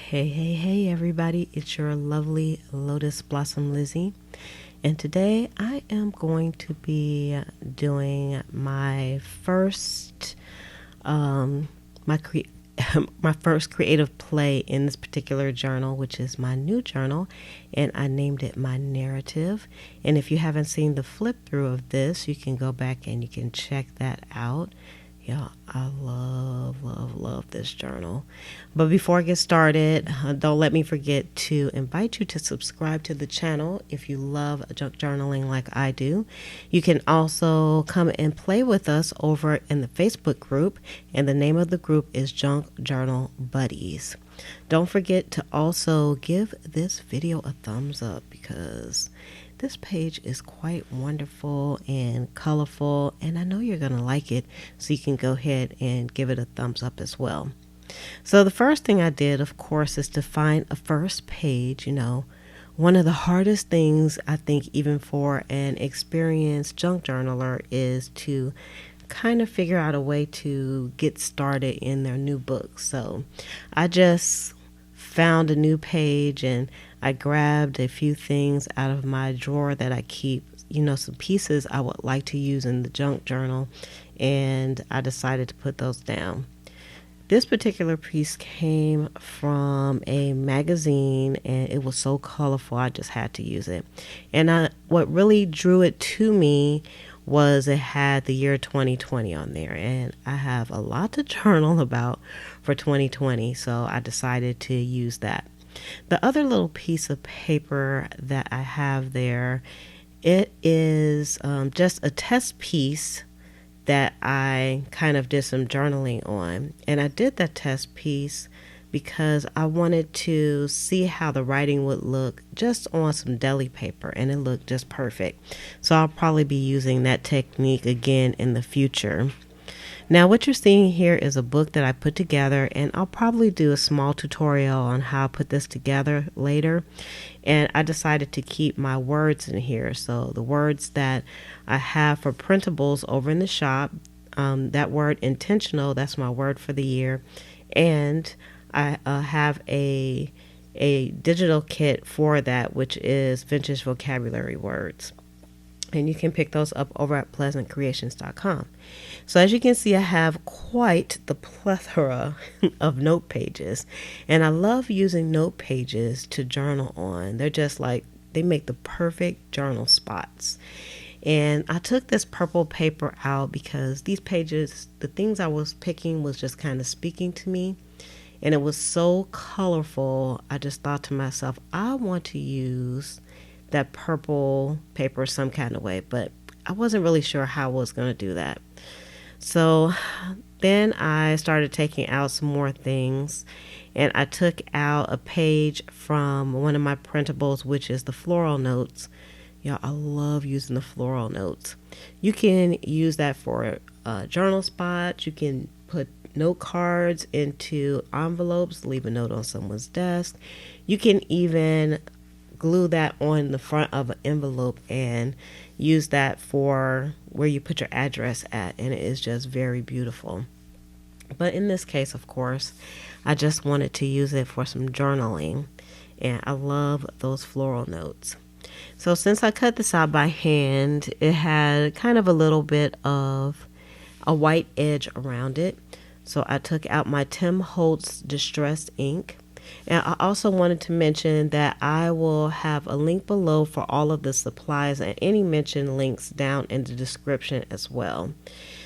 Hey, everybody, it's your lovely Lotus Blossom Lizzie. And today I am going to be doing my first, my cre- my first creative play in this particular journal, which is my new journal, and I named it My Narrative. And if you haven't seen the flip through of this, you can go back and you can check that out. Yeah, I love this journal. But before I get started, don't let me forget to invite you to subscribe to the channel if you love junk journaling like I do. You can also come and play with us over in the Facebook group, and the name of the group is Junk Journal Buddies. Don't forget to also give this video a thumbs up because this page is quite wonderful and colorful, and I know you're going to like it, so you can go ahead and give it a thumbs up as well. So the first thing I did, of course, is to find a first page. One of the hardest things, I think, even for an experienced junk journaler, is to kind of figure out a way to get started in their new book. So I just found a new page and I grabbed a few things out of my drawer that I keep, some pieces I would like to use in the junk journal, and I decided to put those down. This particular piece came from a magazine and it was so colorful I just had to use it. And what really drew it to me was it had the year 2020 on there, and I have a lot to journal about for 2020, so I decided to use that. The other little piece of paper that I have there, it is just a test piece that I kind of did some journaling on. And I did that test piece because I wanted to see how the writing would look just on some deli paper, and it looked just perfect. So I'll probably be using that technique again in the future. Now what you're seeing here is a book that I put together, and I'll probably do a small tutorial on how I put this together later. And I decided to keep my words in here. So the words that I have for printables over in the shop, that word intentional, that's my word for the year. And I have a digital kit for that, which is vintage vocabulary words. And you can pick those up over at pleasantcreations.com. So as you can see, I have quite the plethora of note pages. And I love using note pages to journal on. They're just like, they make the perfect journal spots. And I took this purple paper out because these pages, the things I was picking was just kind of speaking to me. And it was so colorful, I just thought to myself, I want to use that purple paper some kind of way, but I wasn't really sure how I was going to do that. So then I started taking out some more things, and I took out a page from one of my printables, which is the floral notes. Y'all, I love using the floral notes. You can use that for journal spots. You can put note cards into envelopes, leave a note on someone's desk. You can even glue that on the front of an envelope and use that for where you put your address at, and it is just very beautiful. But in this case, of course, I just wanted to use it for some journaling, and I love those floral notes. So since I cut this out by hand, it had kind of a little bit of a white edge around it. So I took out my Tim Holtz Distressed ink. And I also wanted to mention that I will have a link below for all of the supplies and any mentioned links down in the description as well.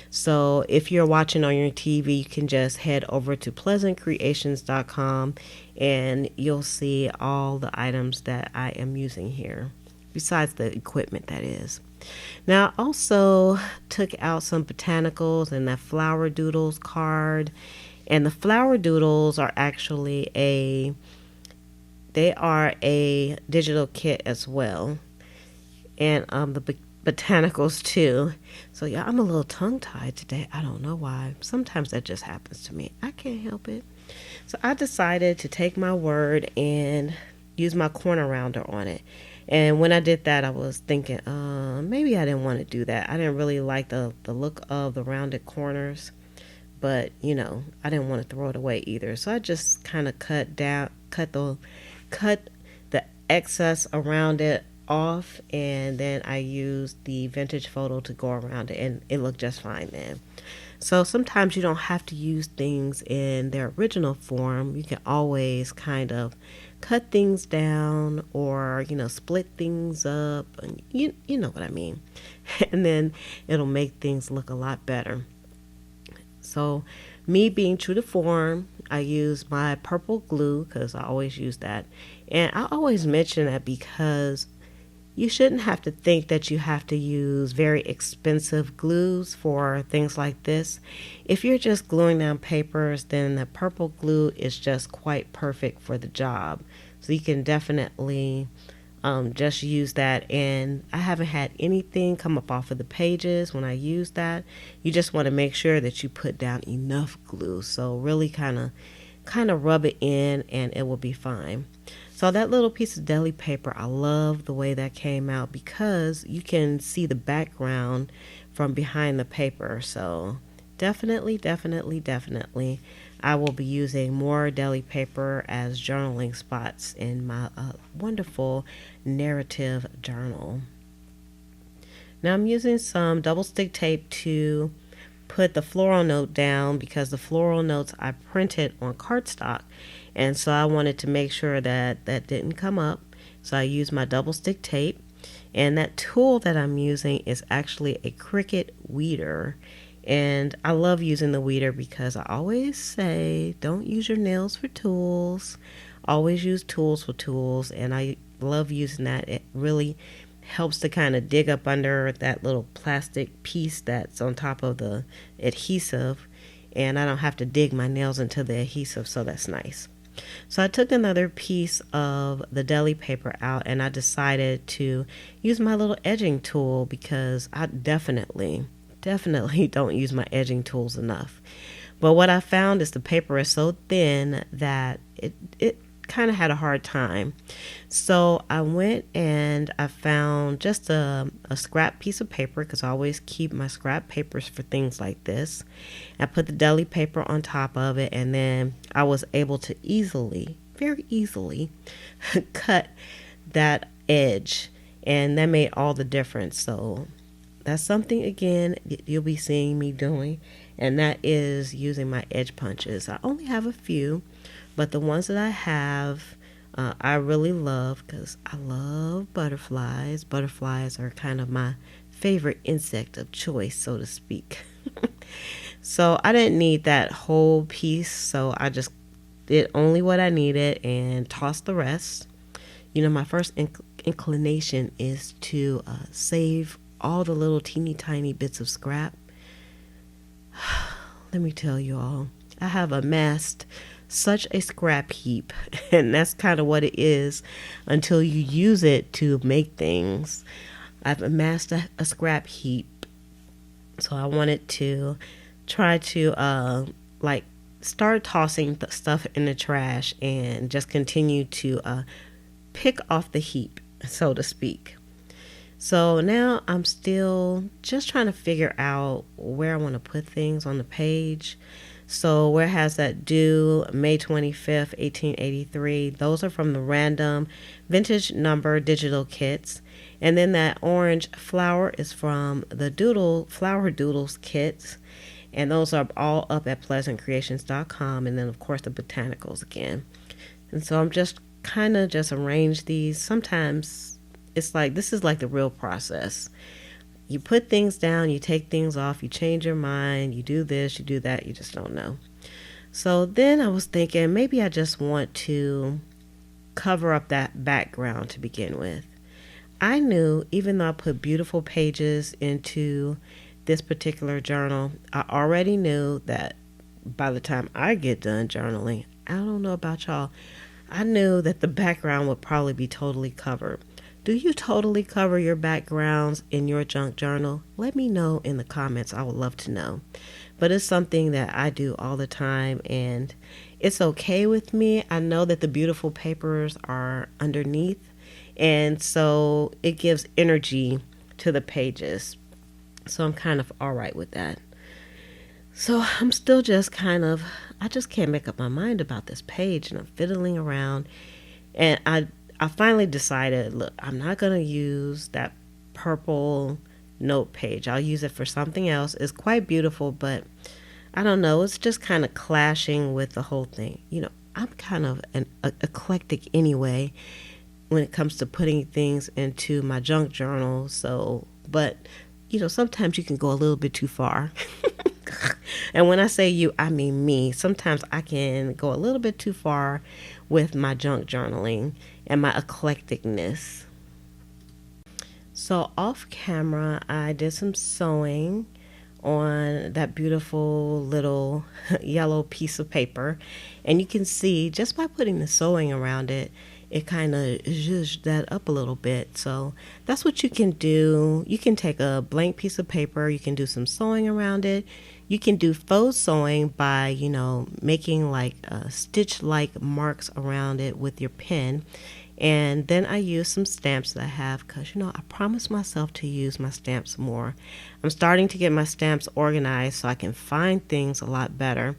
So if you're watching on your TV, you can just head over to pleasantcreations.com and you'll see all the items that I am using here, besides the equipment, that is. Now I also took out some botanicals and that flower doodles card. And the flower doodles are actually a digital kit as well. And the botanicals too. So yeah, I'm a little tongue-tied today. I don't know why. Sometimes that just happens to me. I can't help it. So I decided to take my word and use my corner rounder on it. And when I did that, I was thinking, maybe I didn't want to do that. I didn't really like the look of the rounded corners. but I didn't want to throw it away either. So I just kind of cut the excess around it off, and then I used the vintage photo to go around it, and it looked just fine then. So sometimes you don't have to use things in their original form. You can always kind of cut things down, or split things up, and you know what I mean. And then it'll make things look a lot better. So me being true to form, I use my purple glue because I always use that. And I always mention that because you shouldn't have to think that you have to use very expensive glues for things like this. If you're just gluing down papers, then the purple glue is just quite perfect for the job. So you can definitely just use that. And I haven't had anything come up off of the pages when I use that. You just want to make sure that you put down enough glue. So really kind of rub it in, and it will be fine. So that little piece of deli paper, I love the way that came out because you can see the background from behind the paper. So definitely, I will be using more deli paper as journaling spots in my wonderful narrative journal. Now I'm using some double stick tape to put the floral note down because the floral notes I printed on cardstock, and so I wanted to make sure that that didn't come up. So I used my double stick tape, and that tool that I'm using is actually a Cricut weeder. And I love using the weeder because I always say don't use your nails for tools, always use tools for tools. And I love using that. It really helps to kind of dig up under that little plastic piece that's on top of the adhesive, and I don't have to dig my nails into the adhesive, so that's nice. So I took another piece of the deli paper out, and I decided to use my little edging tool because I definitely don't use my edging tools enough. But what I found is the paper is so thin that it kind of had a hard time. So I went and I found just a scrap piece of paper because I always keep my scrap papers for things like this. I put the deli paper on top of it, and then I was able to very easily cut that edge, and that made all the difference. So that's something, again, you'll be seeing me doing, and that is using my edge punches. I only have a few, but the ones that I have, I really love because I love butterflies. Butterflies are kind of my favorite insect of choice, so to speak. So I didn't need that whole piece, so I just did only what I needed and tossed the rest. My first inclination is to save all the little teeny tiny bits of scrap. Let me tell you all, I have amassed such a scrap heap, and that's kind of what it is until you use it to make things. I've amassed a scrap heap, so I wanted to try to start tossing the stuff in the trash and just continue to pick off the heap, so to speak. So now I'm still just trying to figure out where I want to put things on the page. So where has that due May 25th, 1883? Those are from the random vintage number digital kits. And then that orange flower is from the Flower Doodles kits. And those are all up at pleasantcreations.com. And then, of course, the botanicals again. And so I'm just kind of just arrange these. Sometimes it's like, this is like the real process. You put things down, you take things off, you change your mind, you do this, you do that, you just don't know. So then I was thinking maybe I just want to cover up that background to begin with. I knew, even though I put beautiful pages into this particular journal, I already knew that by the time I get done journaling, I don't know about y'all, I knew that the background would probably be totally covered. Do you totally cover your backgrounds in your junk journal? Let me know in the comments. I would love to know. But it's something that I do all the time, and it's okay with me. I know that the beautiful papers are underneath, and so it gives energy to the pages. So I'm kind of all right with that. So I'm still just I just can't make up my mind about this page, and I'm fiddling around. And I finally decided, look, I'm not going to use that purple note page. I'll use it for something else. It's quite beautiful, but I don't know. It's just kind of clashing with the whole thing. I'm kind of an eclectic anyway when it comes to putting things into my junk journal. So, but sometimes you can go a little bit too far. And when I say you, I mean me. Sometimes I can go a little bit too far with my junk journaling and my eclecticness. So off camera, I did some sewing on that beautiful little yellow piece of paper. And you can see just by putting the sewing around it, it kind of zhuzhed that up a little bit. So that's what you can do. You can take a blank piece of paper, you can do some sewing around it. You can do faux sewing by, making like stitch-like marks around it with your pen. And then I use some stamps that I have because, I promised myself to use my stamps more. I'm starting to get my stamps organized so I can find things a lot better.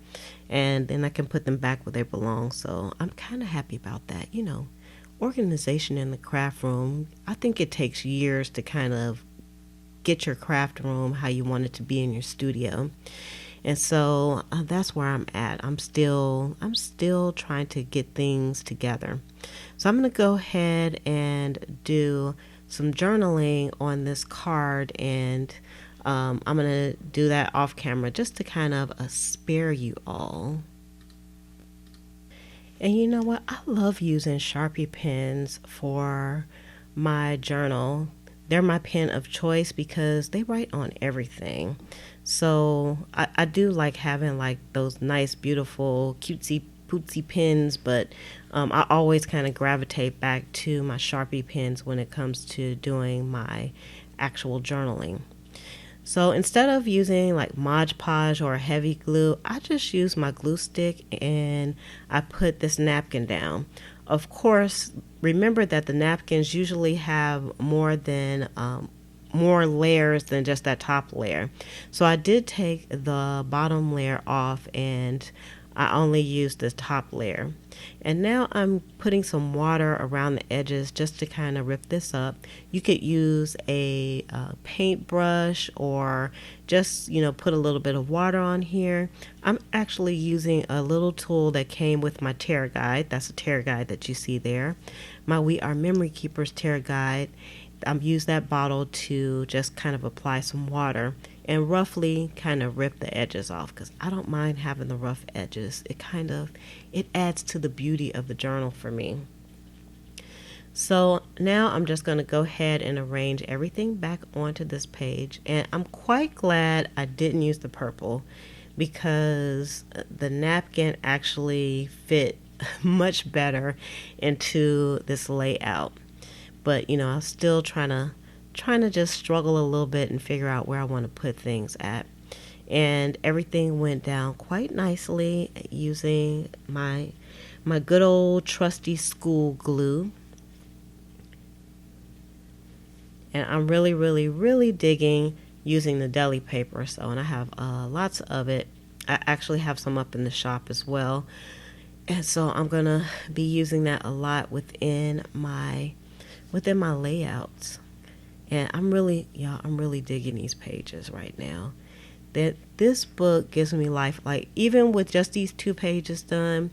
And then I can put them back where they belong. So I'm kind of happy about that. Organization in the craft room, I think it takes years to kind of get your craft room how you want it to be in your studio. And so that's where I'm at. I'm still trying to get things together. So I'm going to go ahead and do some journaling on this card, and I'm going to do that off camera just to kind of spare you all. And you know what? I love using Sharpie pens for my journal. They're my pen of choice because they write on everything. So I do like having like those nice, beautiful, cutesy pootsy pens, but I always kind of gravitate back to my Sharpie pens when it comes to doing my actual journaling. So instead of using like Mod Podge or heavy glue, I just use my glue stick and I put this napkin down. Of course, remember that the napkins usually have more layers than just that top layer. So I did take the bottom layer off and I only used the top layer. And now I'm putting some water around the edges just to kind of rip this up. You could use a paintbrush or just, put a little bit of water on here. I'm actually using a little tool that came with my tear guide. That's a tear guide that you see there. My We Are Memory Keepers tear guide. I've used that bottle to just kind of apply some water and roughly kind of rip the edges off because I don't mind having the rough edges. It adds to the beauty of the journal for me. So now I'm just going to go ahead and arrange everything back onto this page, and I'm quite glad I didn't use the purple because the napkin actually fit much better into this layout. But I'm still trying to just struggle a little bit and figure out where I want to put things at. And everything went down quite nicely using my good old trusty school glue. And I'm really, really, really digging using the deli paper. And I have lots of it. I actually have some up in the shop as well. And so I'm going to be using that a lot within my layouts. And I'm really digging these pages right now. That this book gives me life. Like even with just these 2 pages done,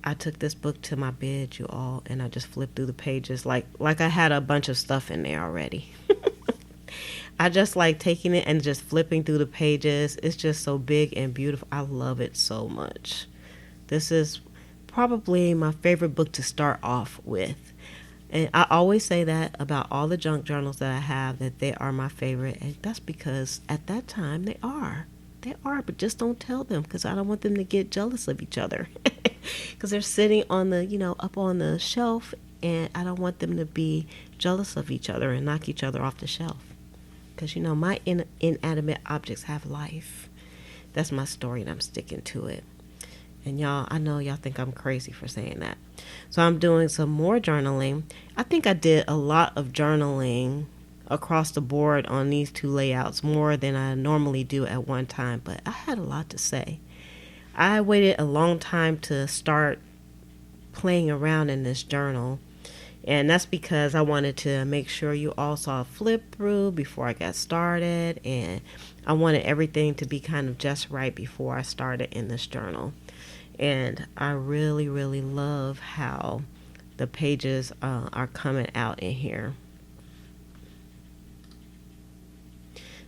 I took this book to my bed, you all, and I just flipped through the pages like I had a bunch of stuff in there already. I just like taking it and just flipping through the pages. It's just so big and beautiful. I love it so much. This is probably my favorite book to start off with. And I always say that about all the junk journals that I have, that they are my favorite. And that's because at that time they are. They are, but just don't tell them because I don't want them to get jealous of each other. Because they're sitting on the, up on the shelf, and I don't want them to be jealous of each other and knock each other off the shelf. Because, my inanimate objects have life. That's my story, and I'm sticking to it. And y'all, I know y'all think I'm crazy for saying that. So I'm doing some more journaling. I think I did a lot of journaling across the board on these two layouts, more than I normally do at one time, but I had a lot to say. I waited a long time to start playing around in this journal, and that's because I wanted to make sure you all saw a flip through before I got started, and I wanted everything to be kind of just right before I started in this journal. And I really, really love how the pages are coming out in here.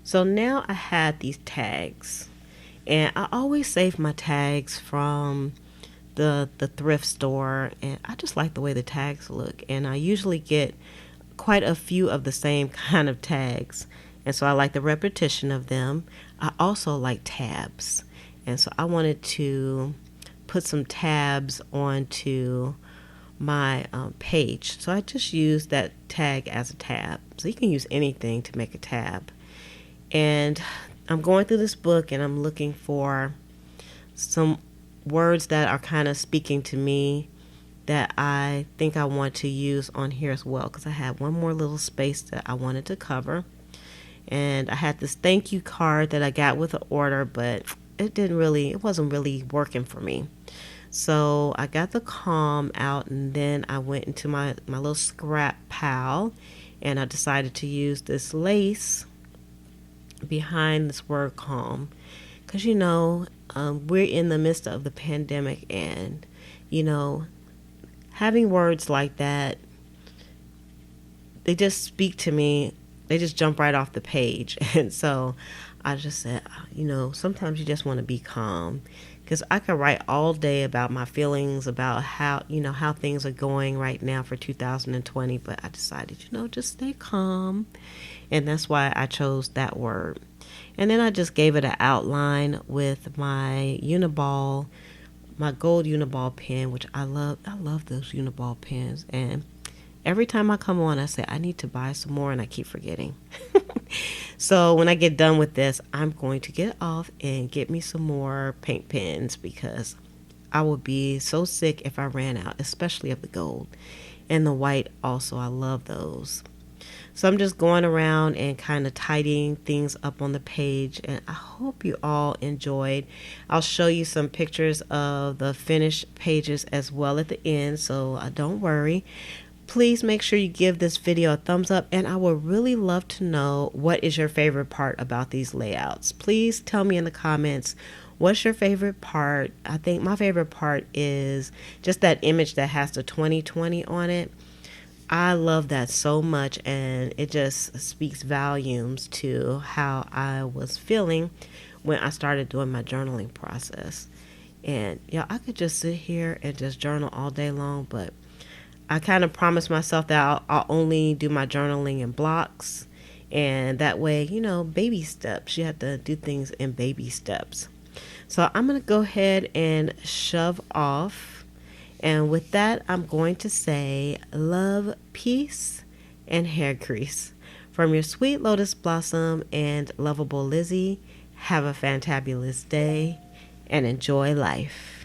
So now I had these tags, and I always save my tags from the thrift store, and I just like the way the tags look, and I usually get quite a few of the same kind of tags, and so I like the repetition of them. I also like tabs, and so I wanted to put some tabs onto my page, so I just used that tag as a tab. So you can use anything to make a tab. And I'm going through this book and I'm looking for some words that are kind of speaking to me that I think I want to use on here as well, because I had one more little space that I wanted to cover. And I had this thank you card that I got with an order, but it wasn't really working for me. So I got the calm out, and then I went into my little scrap pile, and I decided to use this lace behind this word calm, because we're in the midst of the pandemic, and having words like that, they just speak to me. They just jump right off the page. And so I just said, sometimes you just want to be calm, because I could write all day about my feelings about how things are going right now for 2020, but I decided, just stay calm. And that's why I chose that word. And then I just gave it an outline with my Uniball, my gold Uniball pen, which I love. I love those Uniball pens. And every time I come on, I say, I need to buy some more, and I keep forgetting. So when I get done with this, I'm going to get off and get me some more paint pens, because I would be so sick if I ran out, especially of the gold. And the white also, I love those. So I'm just going around and kind of tidying things up on the page, and I hope you all enjoyed. I'll show you some pictures of the finished pages as well at the end, so don't worry. Please make sure you give this video a thumbs up, and I would really love to know what is your favorite part about these layouts. Please tell me in the comments, what's your favorite part? I think my favorite part is just that image that has the 2020 on it. I love that so much, and it just speaks volumes to how I was feeling when I started doing my journaling process. And I could just sit here and just journal all day long, but I kind of promised myself that I'll only do my journaling in blocks, and that way, baby steps. You have to do things in baby steps. So I'm going to go ahead and shove off. And with that, I'm going to say love, peace, and hair grease. From your sweet Lotus Blossom and lovable Lizzie, have a fantabulous day and enjoy life.